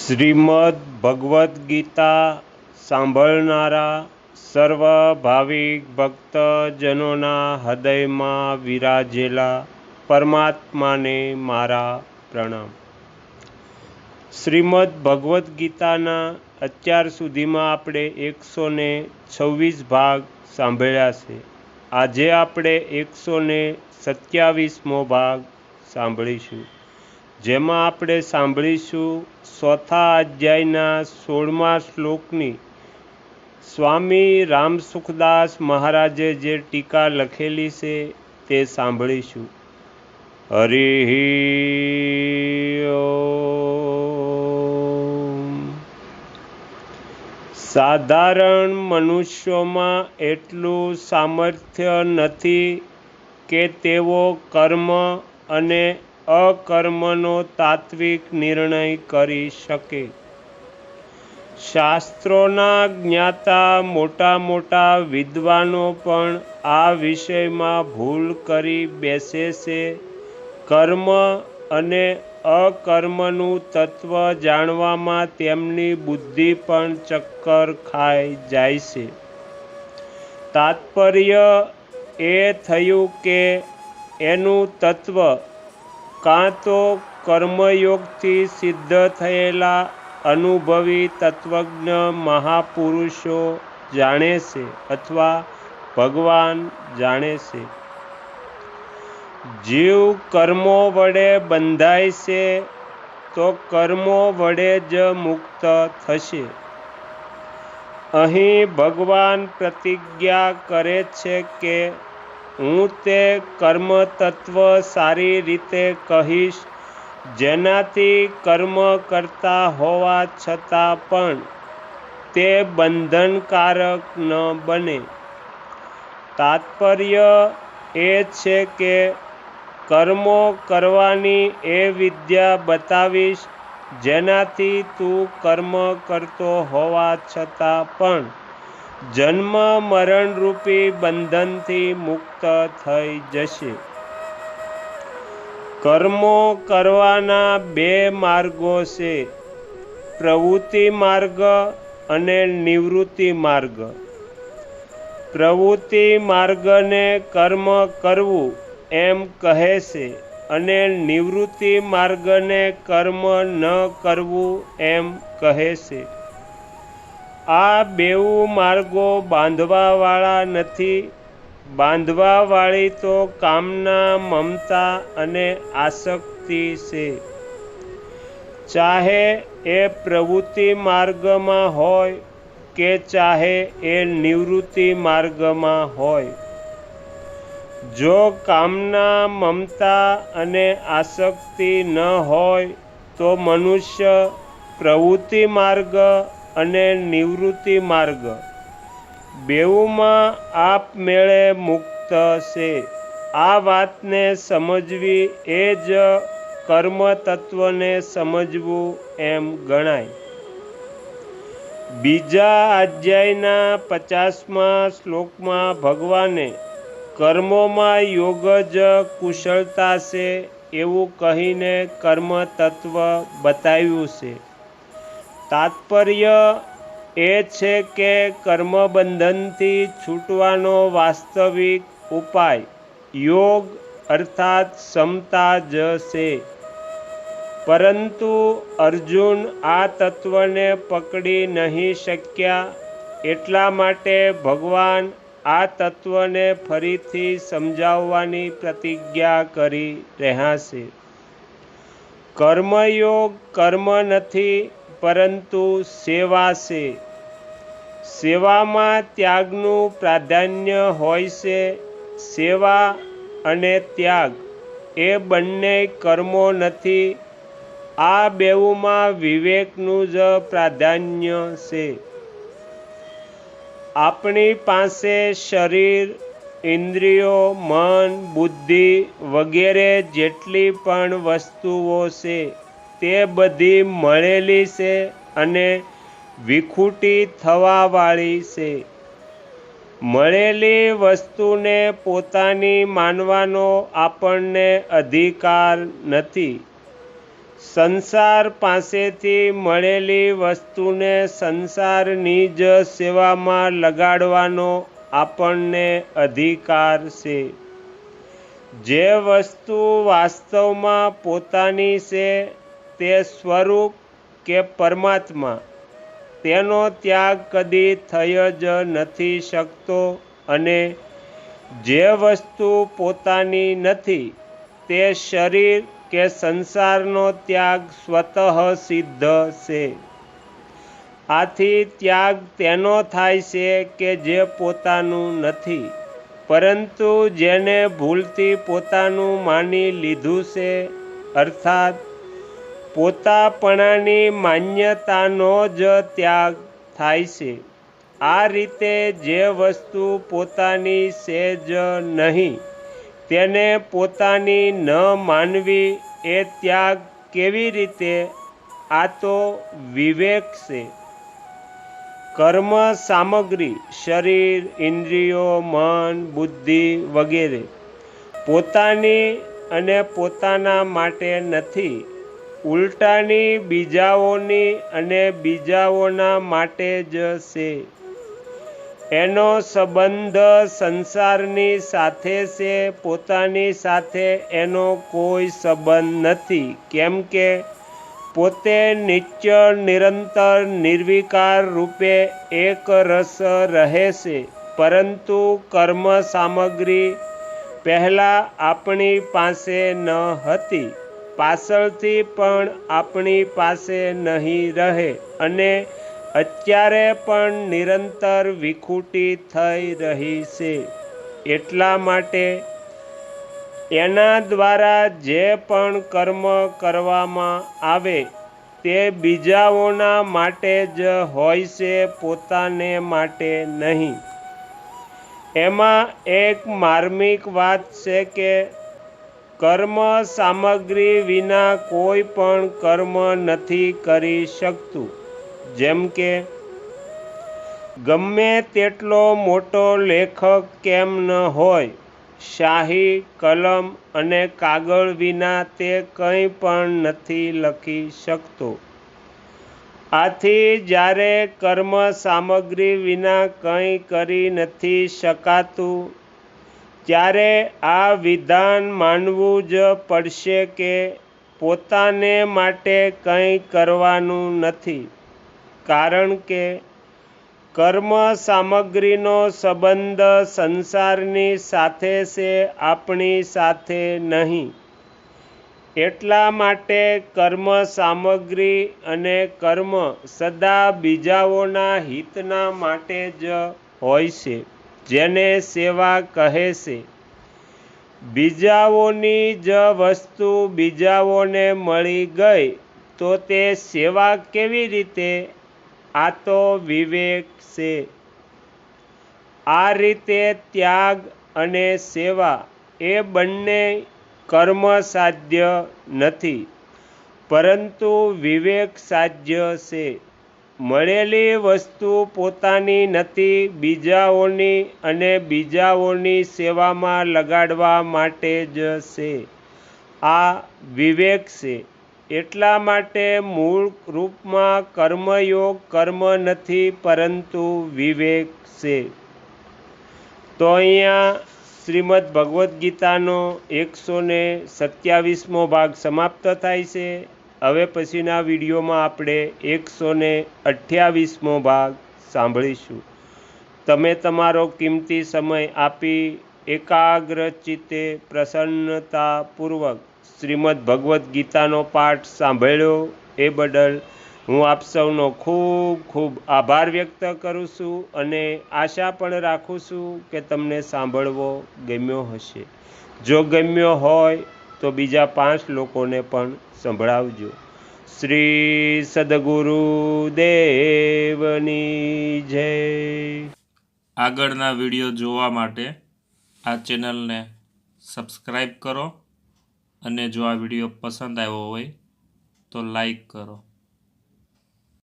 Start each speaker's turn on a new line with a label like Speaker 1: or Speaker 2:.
Speaker 1: શ્રીમદ ભગવદ્ ગીતા સાંભળનારા સર્વ ભાવિક ભક્તજનોના હૃદયમાં વિરાજેલા પરમાત્માને મારા પ્રણામ। શ્રીમદ ભગવદ્ ગીતાના અત્યાર સુધીમાં આપણે 126 ભાગ સાંભળ્યા છે। આજે આપણે 127મો ભાગ સાંભળીશું, જેમાં આપણે સાંભળીશું ચોથા અધ્યાયના 16મા શ્લોકની સ્વામી રામસુખદાસ મહારાજે જે ટીકા લખેલી છે તે સાંભળીશું। હરિ ઓમ। સાધારણ મનુષ્યોમાં એટલું સામર્થ્ય નથી કે તેઓ કર્મ અને અકર્મનો તાત્વિક નિર્ણય કરી શકે। શાસ્ત્રોના જ્ઞાતા મોટા મોટા વિદ્વાનો પણ આ વિષયમાં ભૂલ કરી બેસે છે। કર્મ અને અકર્મનું તત્વ જાણવામાં તેમની બુદ્ધિ પણ ચક્કર ખાઈ જાય છે। તાત્પર્ય એ થયું કે એનું તત્વ કાં તો કર્મયોગથી સિદ્ધ થયેલા અનુભવી તત્વજ્ઞ મહાપુરુષો જાણે છે અથવા ભગવાન જાણે છે। જીવ કર્મો વડે બંધાય છે તો કર્મો વડે જ મુક્ત થશે। અહીં ભગવાન પ્રતિજ્ઞા કરે છે કે હું તે કર્મ તત્વ સારી રીતે કહીશ જેનાથી કર્મ કરતા હોવા છતાં પણ તે બંધનકારક ન બને। તાત્પર્ય એ છે કે કર્મો કરવાની એ વિદ્યા બતાવીશ જેનાથી તું કર્મ કરતો હોવા છતાં પણ જન્મ મરણરૂપી બંધનથી મુક્ત થઈ જશે। કર્મો કરવાના બે માર્ગો છે, પ્રવૃત્તિ માર્ગ અને નિવૃત્તિ માર્ગ। પ્રવૃત્તિ માર્ગને કર્મ કરવું એમ કહે છે અને નિવૃત્તિ માર્ગને કર્મ ન કરવું એમ કહે છે। આ બેઉ માર્ગો બાંધવાવાળા નથી। બાંધવાવાળી તો કામના, મમતા અને આસક્તિ છે। ચાહે એ પ્રવૃત્તિ માર્ગમાં હોય કે ચાહે એ નિવૃત્તિ માર્ગમાં હોય, જો કામના, મમતા અને આસક્તિ ન હોય તો મનુષ્ય પ્રવૃત્તિ માર્ગ અને નિવૃત્તિ માર્ગ બેઉમાં આપમેળે મુક્ત છે। આ વાતને સમજવી એ જ કર્મ તત્વને સમજવું એમ ગણાય। બીજા અધ્યાયના 50મા શ્લોકમાં ભગવાને કર્મોમાં યોગ જ કુશળતા છે એવું કહીને કર્મ તત્વ બતાવ્યું છે। તાત્પર્ય એ છે કે કર્મબંધનથી છૂટવાનો વાસ્તવિક ઉપાય યોગ અર્થાત સમતા જ છે। પરંતુ અર્જુન આ તત્વને પકડી નહીં શક્યા, એટલા માટે ભગવાન આ તત્વને ફરીથી સમજાવવાની પ્રતિજ્ઞા કરી રહ્યા છે। કર્મયોગ કર્મ નથી પરંતુ સેવા છે। સેવામાં ત્યાગનું પ્રાધાન્ય હોય છે। સેવા અને ત્યાગ એ બંને કર્મો નથી। આ બેઉમાં વિવેકનું જ પ્રાધાન્ય છે। આપણી પાસે શરીર, ઇન્દ્રિયો, મન, બુદ્ધિ વગેરે જેટલી પણ વસ્તુઓ છે તે બધી મળેલી છે અને વિખૂટી થવાવાળી છે। મળેલી વસ્તુને પોતાની માનવાનો આપણને અધિકાર નથી। સંસાર પાસેથી મળેલી વસ્તુને સંસારની જ સેવામાં લગાડવાનો આપણને અધિકાર છે. જે વસ્તુ વાસ્તવમાં પોતાની છે તે સ્વરૂપ કે પરમાત્મા, તેનો ત્યાગ કદી થઈ જ નથી શકતો, અને જે વસ્તુ પોતાની નથી તે શરીર કે સંસારનો ત્યાગ સ્વતઃ સિદ્ધ છે. આથી ત્યાગ તેનો થાય છે કે જે પોતાનું નથી, પરંતુ જેને ભૂલથી પોતાનું માની લીધું છે, અર્થાત પોતાપણાની માન્યતાનો જ ત્યાગ થાય છે. આ રીતે જે વસ્તુ પોતાની છે જ નહીં, તેને પોતાની ન માનવી એ ત્યાગ કેવી રીતે? આ તો વિવેક છે. કર્મ સામગ્રી શરીર, ઇન્દ્રિયો, મન, બુદ્ધિ વગેરે પોતાની અને પોતાના માટે નથી, ઉલટાની બીજાઓની અને બીજાઓના માટે જ છે. એનો સંબંધ સંસારની સાથે છે, પોતાની સાથે એનો કોઈ સંબંધ નથી. કેમ કે પોતે નિત્ય નિરંતર નિર્વિકાર રૂપે એક રસ રહે છે. પરંતુ કર્મ સામગ્રી પહેલાં આપણી પાસે ન હતી, પાછળથી પણ આપણી પાસે નહીં રહે, અને અત્યારે પણ નિરંતર વિખૂટી થઈ રહી છે. એટલા માટે એના દ્વારા જે પણ કર્મ કરવામાં આવે તે બીજાઓના માટે જ હોય છે, પોતાને માટે નહીં. એમાં એક માર્મિક વાત છે કે કર્મ સામગ્રી વિના કોઈ પણ કર્મ નથી કરી શકતું. જેમ કે ગમે તેટલો મોટો લેખક કેમ ન હોય, શાહી કલમ અને કાગળ વિના તે કંઈ પણ નથી લખી શકતો. આથી જ્યારે કર્મ સામગ્રી વિના કંઈ કરી નથી શકાતું, ત્યારે આ વિધાન માનવું જ પડશે કે પોતાને માટે કંઈ કરવાનું નથી. કારણ કે કર્મ સામગ્રીનો સંબંધ સંસારની સાથે છે, આપણી સાથે નહીં. એટલા માટે કર્મ સામગ્રી અને કર્મ સદા બીજાઓના હિતના માટે જ હોય છે, જેને સેવા કહે છે. બીજાઓની જ વસ્તુ બીજાઓને મળી ગઈ તો તે સેવા કેવી રીતે? આ તો વિવેક છે. આ રીતે ત્યાગ અને સેવા એ બંને કર્મ સાધ્ય નથી, પરંતુ વિવેક સાધ્ય છે. મળેલી વસ્તુ પોતાની નથી, બીજાઓની, અને બીજાઓની સેવામાં લગાડવા માટે જ છે. આ વિવેક છે. એટલા માટે મૂળ રૂપમાં કર્મયોગ કર્મ નથી, પરંતુ વિવેક છે. તો અહીંયા શ્રીમદ્ ભગવદ્ ગીતાનો 127મો ભાગ સમાપ્ત થાય છે. હવે પછીના વિડીયોમાં આપણે 128મો ભાગ સાંભળીશું. તમે તમારો કિંમતી સમય આપી એકાગ્ર ચિત્તે પ્રસન્નતાપૂર્વક શ્રીમદ્ ભગવદ્ ગીતાનો પાઠ સાંભળ્યો એ બદલ હું આપ સૌનો ખૂબ ખૂબ આભાર વ્યક્ત કરું છું, અને આશા પણ રાખું છું કે તમને સાંભળવો ગમ્યો હશે. જો ગમ્યો હોય તો બીજા 5 લોકોને પણ સંભળાવજો. શ્રી સદગુરુદેવની જય.
Speaker 2: આગળના વિડીયો જોવા માટે આ ચેનલને સબસ્ક્રાઈબ કરો, અને જો આ વિડીયો પસંદ આવ્યો હોય તો લાઈક કરો.